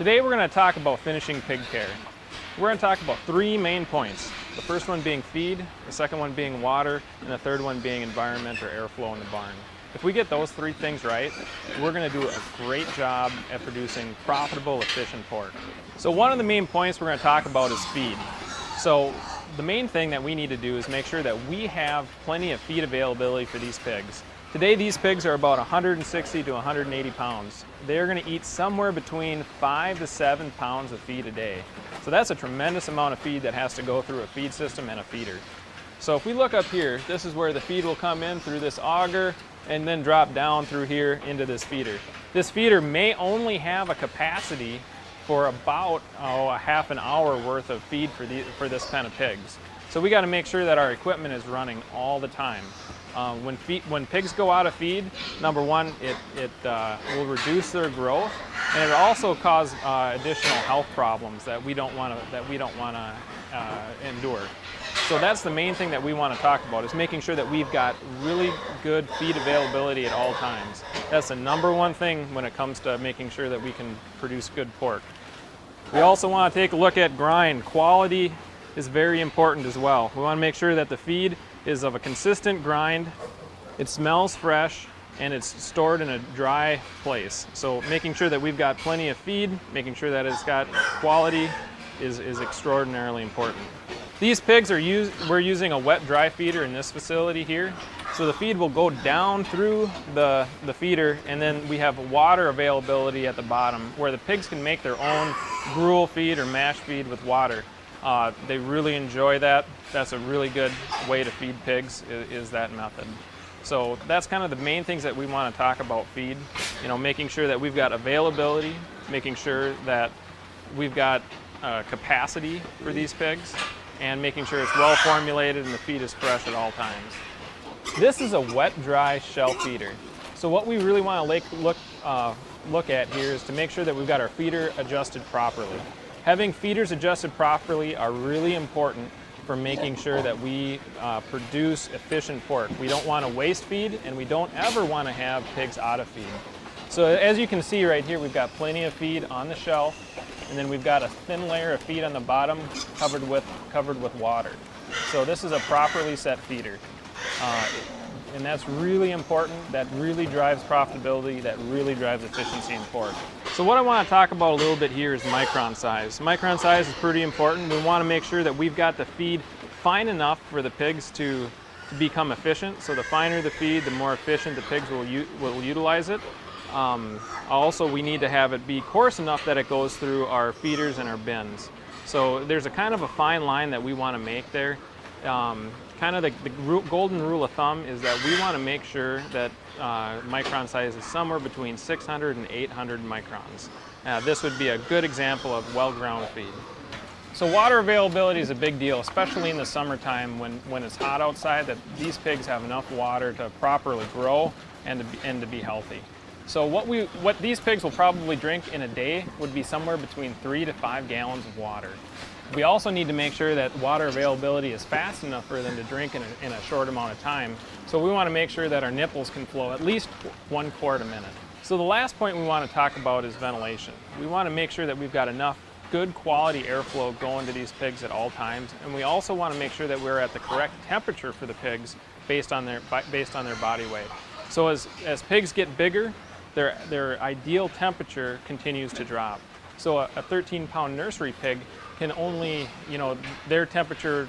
Today we're going to talk about finishing pig care. We're going to talk about three main points. The first one being feed, the second one being water, and the third one being environment or airflow in the barn. If we get those three things right, we're going to do a great job at producing profitable, efficient pork. So one of the main points we're going to talk about is feed. So the main thing that we need to do is make sure that we have plenty of feed availability for these pigs. Today these pigs are about 160 to 180 pounds. They're going to eat somewhere between 5 to 7 pounds of feed a day. So that's a tremendous amount of feed that has to go through a feed system and a feeder. So if we look up here, this is where the feed will come in through this auger and then drop down through here into this feeder. This feeder may only have a capacity for about a half an hour worth of feed for this pen of pigs. So we got to make sure that our equipment is running all the time. When pigs go out of feed, number one, it will reduce their growth, and it also cause additional health problems that we don't want to endure. So that's the main thing that we want to talk about, is making sure that we've got really good feed availability at all times. That's the number one thing when it comes to making sure that we can produce good pork. We also want to take a look at grind. Quality is very important as well. We want to make sure that the feed is of a consistent grind, it smells fresh, and it's stored in a dry place. So making sure that we've got plenty of feed, making sure that it's got quality is extraordinarily important. These pigs we're using a wet-dry feeder in this facility here. So the feed will go down through the feeder, and then we have water availability at the bottom where the pigs can make their own gruel feed or mash feed with water. They really enjoy that. That's a really good way to feed pigs, is that method. So that's kind of the main things that we want to talk about feed. You know, making sure that we've got availability, making sure that we've got capacity for these pigs, and making sure it's well formulated and the feed is fresh at all times. This is a wet-dry shell feeder. So what we really want to look at here is to make sure that we've got our feeder adjusted properly. Having feeders adjusted properly are really important for making sure that we produce efficient pork. We don't want to waste feed, and we don't ever want to have pigs out of feed. So as you can see right here, we've got plenty of feed on the shelf, and then we've got a thin layer of feed on the bottom covered with water. So this is a properly set feeder. And that's really important. That really drives profitability. That really drives efficiency in pork. So what I want to talk about a little bit here is micron size. Micron size is pretty important. We want to make sure that we've got the feed fine enough for the pigs to become efficient. So the finer the feed, the more efficient the pigs will utilize it. Also, we need to have it be coarse enough that it goes through our feeders and our bins. So there's a kind of a fine line that we want to make there. Kind of the golden rule of thumb is that we want to make sure that micron size is somewhere between 600 and 800 microns. This would be a good example of well-ground feed. So water availability is a big deal, especially in the summertime when it's hot outside, that these pigs have enough water to properly grow and to be healthy. So what these pigs will probably drink in a day would be somewhere between 3 to 5 gallons of water. We also need to make sure that water availability is fast enough for them to drink in a short amount of time. So we want to make sure that our nipples can flow at least 1 quart a minute. So the last point we want to talk about is ventilation. We want to make sure that we've got enough good quality airflow going to these pigs at all times, and we also want to make sure that we're at the correct temperature for the pigs based on their body weight. So as pigs get bigger, their ideal temperature continues to drop. So a 13-pound nursery pig can only, their temperature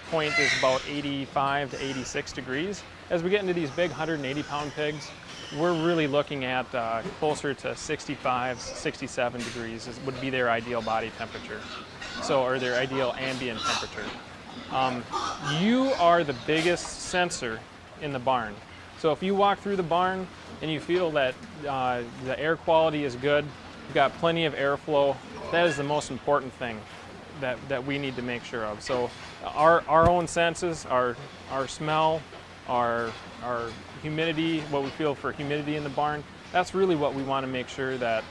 point is about 85 to 86 degrees. As we get into these big 180-pound pigs, we're really looking at closer to 65, 67 degrees would be their ideal body temperature, or their ideal ambient temperature. You are the biggest sensor in the barn. So if you walk through the barn and you feel that the air quality is good, you've got plenty of airflow, that is the most important thing that we need to make sure of. So our own senses, our smell, our humidity, what we feel for humidity in the barn, that's really what we want to make sure that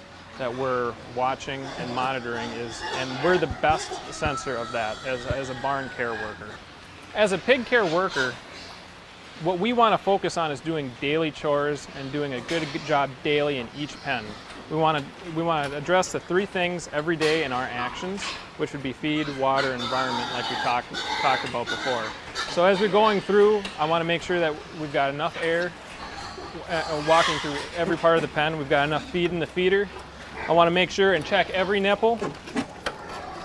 we're watching and monitoring and we're the best sensor of that as a barn care worker. As a pig care worker, what we want to focus on is doing daily chores and doing a good job daily in each pen. We want to address the three things every day in our actions, which would be feed, water, and environment, like we talked about before. So as we're going through, I want to make sure that we've got enough air walking through every part of the pen. We've got enough feed in the feeder. I want to make sure and check every nipple,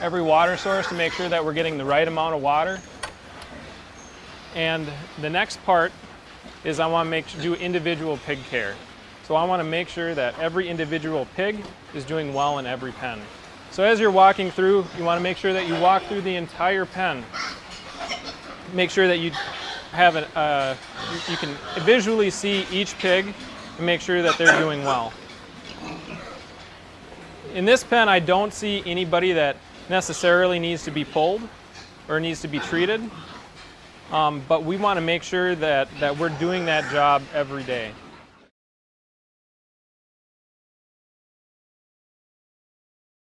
every water source to make sure that we're getting the right amount of water. And the next part is I want to do individual pig care. So I want to make sure that every individual pig is doing well in every pen. So as you're walking through, you want to make sure that you walk through the entire pen. Make sure that you have you can visually see each pig and make sure that they're doing well. In this pen, I don't see anybody that necessarily needs to be pulled or needs to be treated, but we want to make sure that we're doing that job every day.